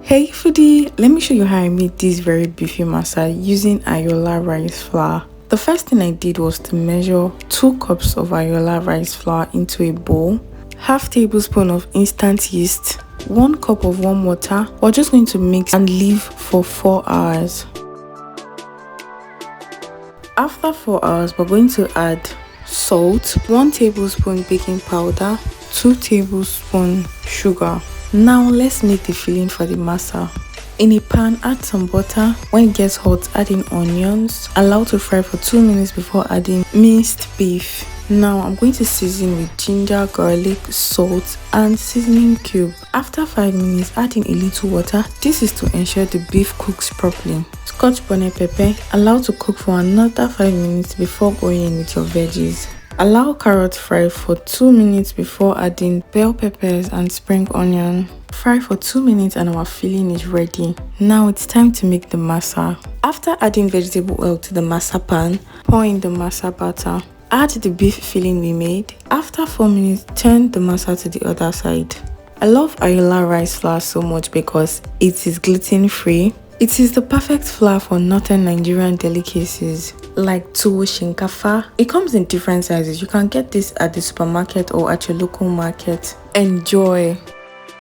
Hey foodie, let me show you how I made this very beefy masa using Ayoola Rice Flour. The first thing I did was to measure 2 cups of Ayoola Rice Flour into a bowl, half tablespoon of instant yeast, 1 cup of warm water. We're just going to mix and leave for 4 hours. After 4 hours, we're going to add salt, 1 tablespoon baking powder, 2 tablespoons sugar. Now let's make the filling for the masa. In a pan, add some butter. When it gets hot, add in onions. Allow to fry for 2 minutes before adding minced beef. Now I'm going to season with ginger, garlic, salt and seasoning cube. After 5 minutes, add in a little water. This is to ensure the beef cooks properly. Scotch bonnet pepper. Allow to cook for another 5 minutes before going in with your veggies. Allow carrots fry for 2 minutes before adding bell peppers and spring onion. Fry for 2 minutes and our filling is ready. Now it's time to make the masa. After adding vegetable oil to the masa pan, pour in the masa batter. Add the beef filling we made. After 4 minutes, turn the masa to the other side. I love Ayoola Rice Flour so much because it is gluten-free. It is the perfect flour for northern Nigerian delicacies like tuwo shinkafa. It comes in different sizes. You can get this at the supermarket or at your local market. Enjoy!